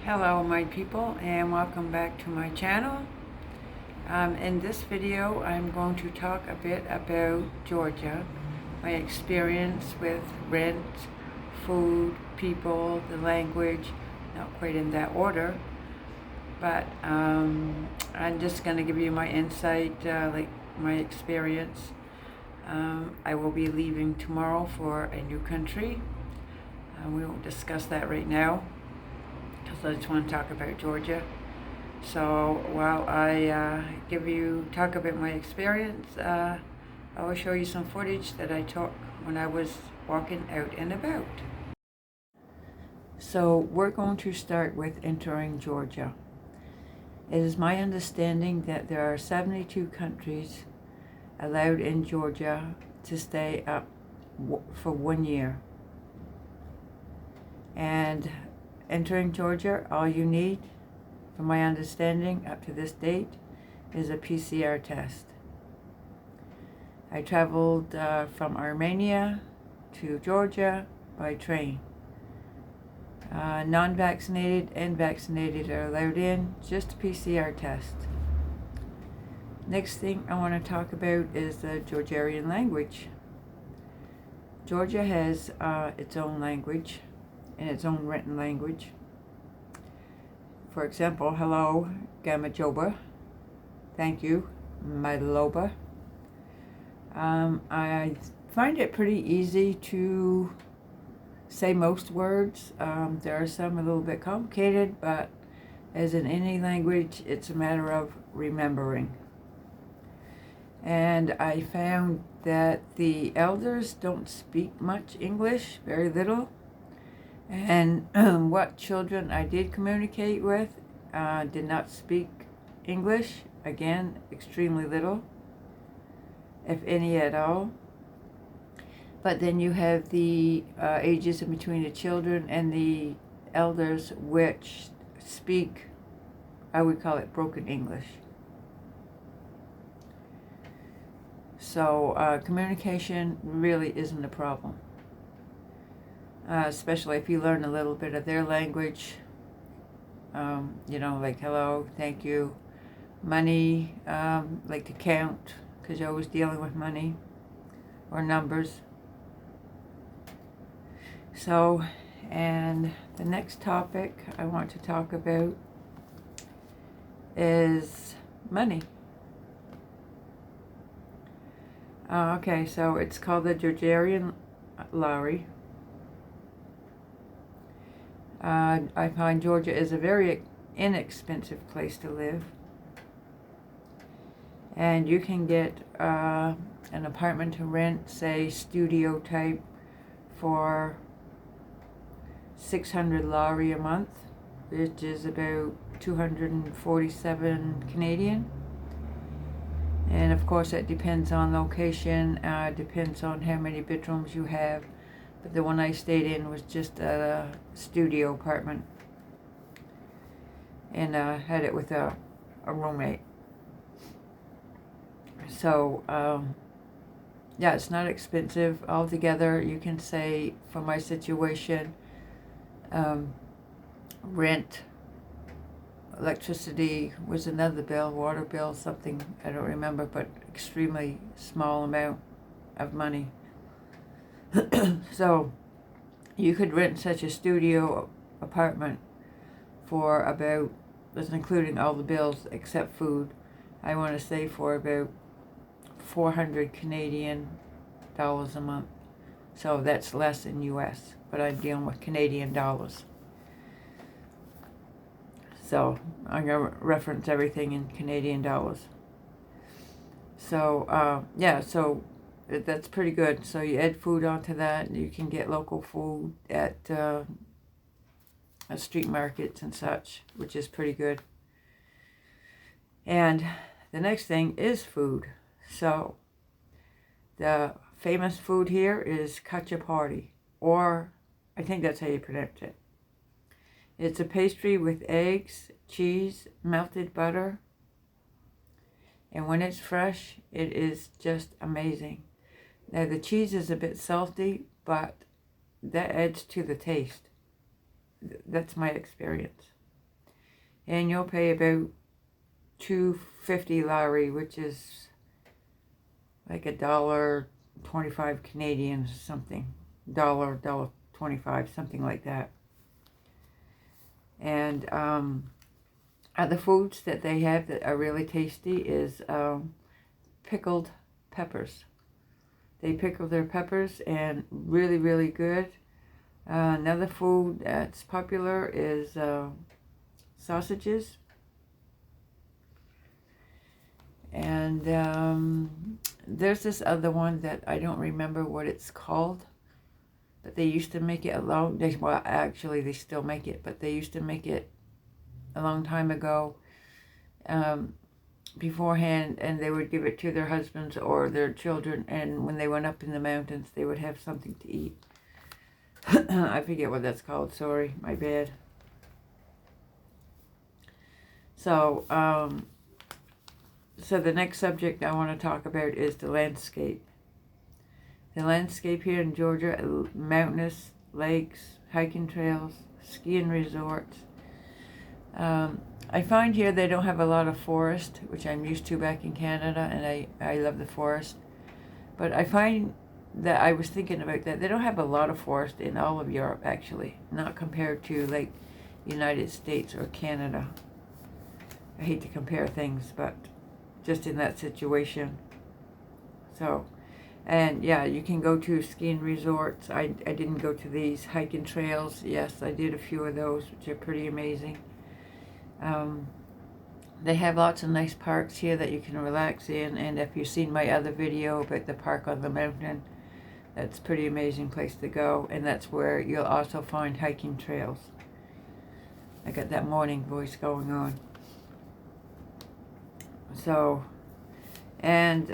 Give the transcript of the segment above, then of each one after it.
Hello my people, and welcome back to my channel. In this video I'm going to talk a bit about Georgia, my experience with rent, food, people, the language, not quite in that order, but I'm just going to give you my insight, like my experience. I will be leaving tomorrow for a new country. We won't discuss that right now, because I just want to talk about Georgia. So while I talk about my experience, I will show you some footage that I took when I was walking out and about. So we're going to start with entering Georgia. It is my understanding that there are 72 countries allowed in Georgia to stay up for 1 year. And entering Georgia, all you need, from my understanding up to this date, is a PCR test. I traveled from Armenia to Georgia by train. Non-vaccinated and vaccinated are allowed in, just a PCR test. Next thing I want to talk about is the Georgian language. Georgia has its own language and its own written language. For example, hello, Gamajoba. Thank you, Mailoba. I find it pretty easy to say most words. There are some a little bit complicated, but as in any language, it's a matter of remembering. And I found that the elders don't speak much English, very little. And what children I did communicate with did not speak English, again, extremely little, if any at all. But then you have the ages in between the children and the elders, which speak, I would call it broken English. So communication really isn't a problem. Especially if you learn a little bit of their language, like hello, thank you, money, like to count, because you're always dealing with money or numbers. So, and the next topic I want to talk about is money. Okay, so it's called the Georgian lari. I find Georgia is a very inexpensive place to live. And you can get an apartment to rent, say studio type, for 600 lari a month, which is about 247 Canadian. And of course it depends on location, depends on how many bedrooms you have. But the one I stayed in was just a studio apartment, and had it with a roommate. So, yeah, it's not expensive altogether. You can say, for my situation, rent, electricity was another bill, water bill, something, I don't remember, but extremely small amount of money. So you could rent such a studio apartment for about, that's including all the bills except food, I want to say for about 400 Canadian dollars a month. So that's less in US, but I'm dealing with Canadian dollars. So I'm going to reference everything in Canadian dollars. So, yeah, so that's pretty good. So you add food onto that, and you can get local food at street markets and such, which is pretty good. And the next thing is food. So the famous food here is kachapari, or I think that's how you pronounce it. It's a pastry with eggs, cheese, melted butter, and when it's fresh, it is just amazing. Now the cheese is a bit salty, but that adds to the taste. That's my experience. and you'll pay about $2.50 lari, which is like $1.25 Canadian, something, $1.25, something like that. And other foods that they have that are really tasty is pickled peppers. They pickle their peppers, and really, really good. Another food that's popular is sausages. And there's this other one that I don't remember what it's called, but they used to make it well, actually they still make it, but they used to make it a long time ago beforehand, and they would give it to their husbands or their children, and when they went up in the mountains they would have something to eat. I forget what that's called, sorry, my bad. So so the next subject I want to talk about is the landscape. The landscape here in Georgia: mountainous, lakes, hiking trails, skiing resorts. I find here they don't have a lot of forest, which I'm used to back in Canada, and I love the forest. But I find that, I was thinking about that, they don't have a lot of forest in all of Europe, actually, not compared to like United States or Canada. I hate to compare things, but just in that situation. So, and yeah, you can go to skiing resorts. I didn't go to these. Hiking trails, yes, I did a few of those, which are pretty amazing. They have lots of nice parks here that you can relax in, and if you've seen my other video about the park on the mountain, that's a pretty amazing place to go, and that's where you'll also find hiking trails. I got that morning voice going on. So, and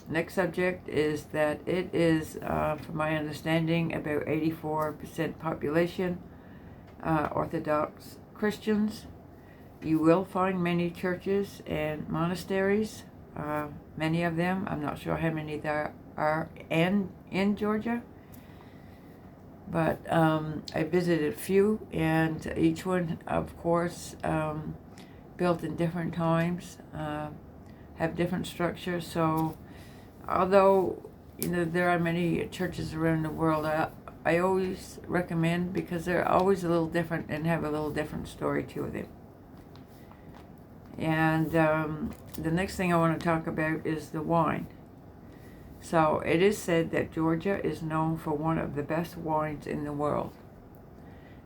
next subject is that it is, from my understanding, about 84% population Orthodox Christians. You will find many churches and monasteries, many of them. I'm not sure how many there are in Georgia, but I visited a few, and each one, of course, built in different times, have different structures. So although there are many churches around the world, I always recommend, because they're always a little different and have a little different story to them. And the next thing I want to talk about is the wine. So it is said that Georgia is known for one of the best wines in the world.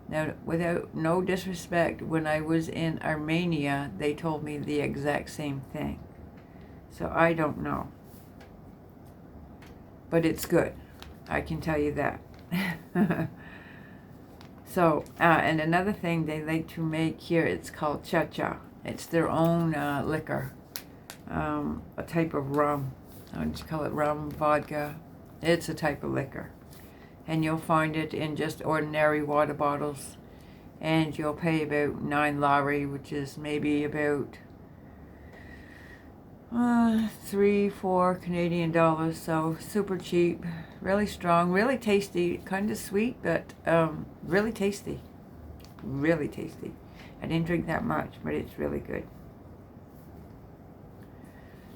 Now, without no disrespect, when I was in Armenia, they told me the exact same thing. So I don't know. But it's good. I can tell you that. So, and another thing they like to make here, it's called cha-cha. It's their own liquor, a type of rum. I just call it rum vodka. It's a type of liquor. And you'll find it in just ordinary water bottles. And you'll pay about 9 lari, which is maybe about $3-4 Canadian dollars. So super cheap, really strong, really tasty, kind of sweet, but really tasty. Really tasty. I didn't drink that much, but it's really good.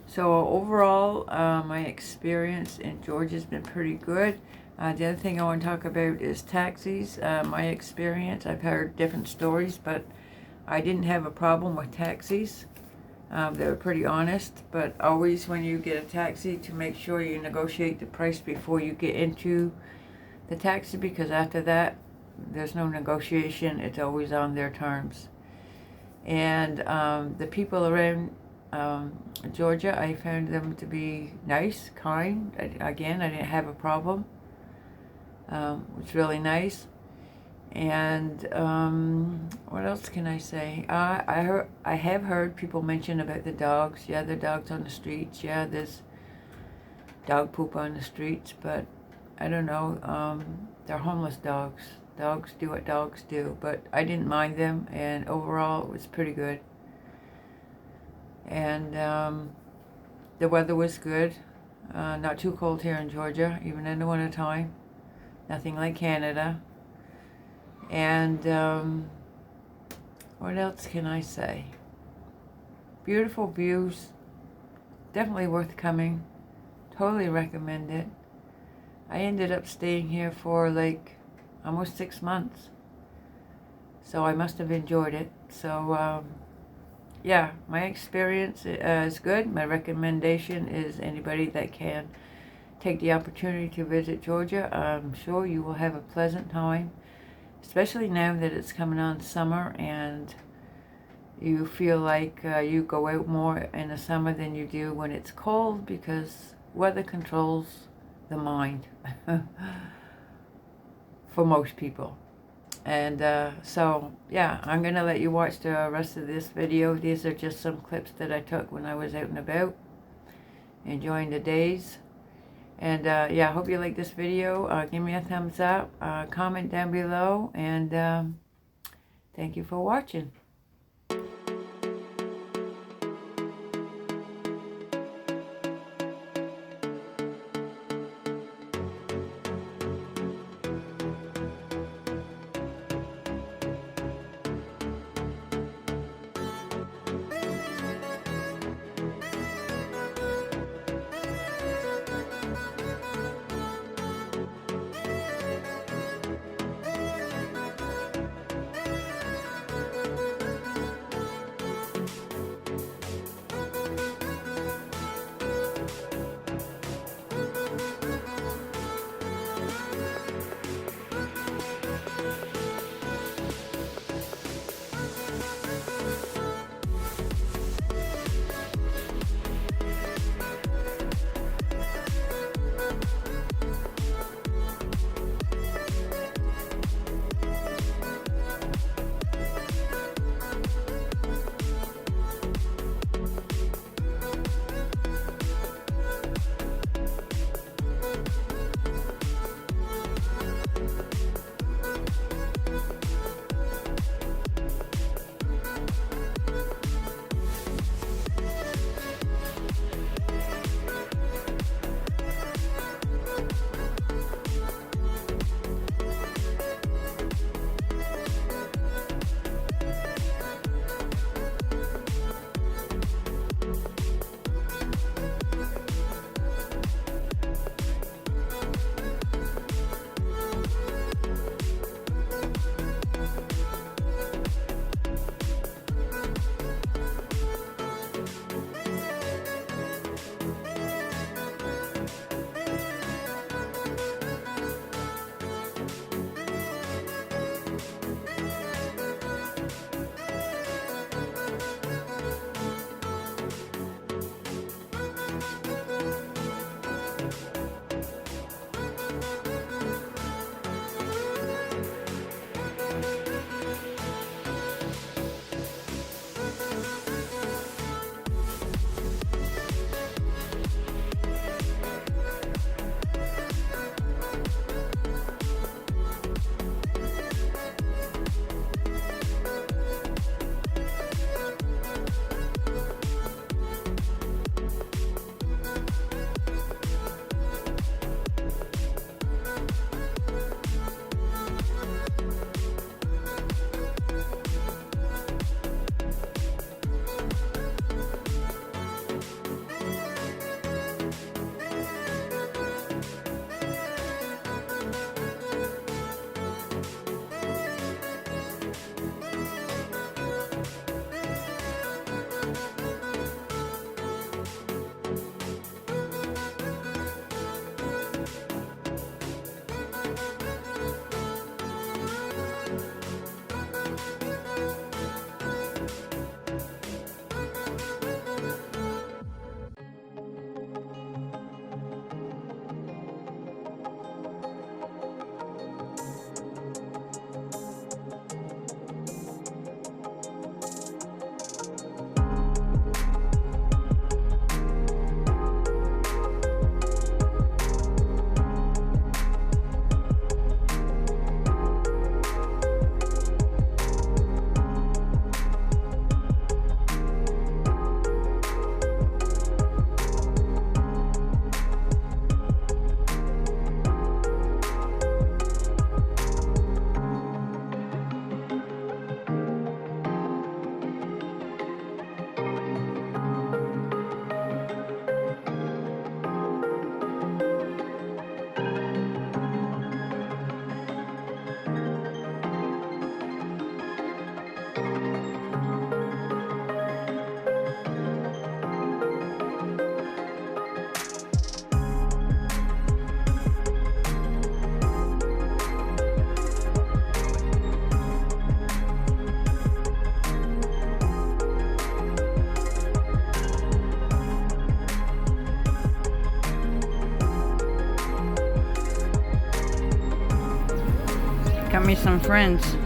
So overall, my experience in Georgia has been pretty good. The other thing I want to talk about is taxis. My experience, I've heard different stories, but I didn't have a problem with taxis. They were pretty honest, but always when you get a taxi, to make sure you negotiate the price before you get into the taxi, because after that, there's no negotiation. It's always on their terms. And the people around Georgia, I found them to be nice, kind. Again, I didn't have a problem. It's really nice. And what else can I say? I have heard people mention about the dogs. Yeah, the dogs on the streets. Yeah, there's dog poop on the streets, but I don't know. They're homeless dogs. Dogs do what dogs do, but I didn't mind them, and overall it was pretty good. And the weather was good. Not too cold here in Georgia, even in the winter time. Nothing like Canada. And What else can I say? Beautiful views. Definitely worth coming. Totally recommend it. I ended up staying here for like almost 6 months. So I must have enjoyed it. So yeah, my experience is good. My recommendation is anybody that can take the opportunity to visit Georgia. I'm sure you will have a pleasant time, especially now that it's coming on summer and you feel like you go out more in the summer than you do when it's cold, because weather controls the mind for most people. And so, yeah, I'm going to let you watch the rest of this video. These are just some clips that I took when I was out and about, enjoying the days. And yeah, I hope you like this video. Give me a thumbs up, comment down below, and thank you for watching. Got me some friends.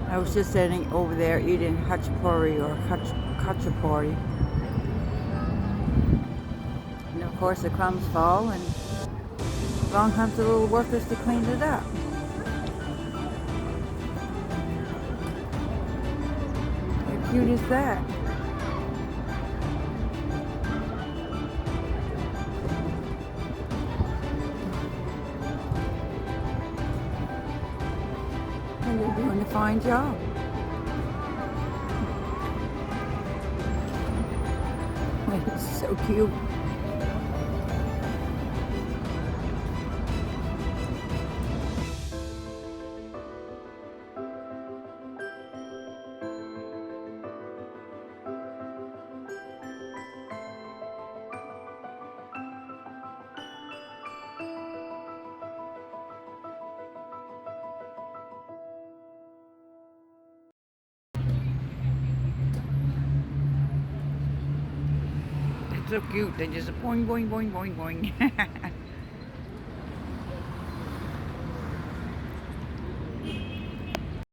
I was just sitting over there eating hachapuri or khachapuri. And of course the crumbs fall, and along comes the little workers to clean it up. How cute is that? And they're doing a fine job. It's so cute. So cute. They just boing, boing, boing, boing, boing.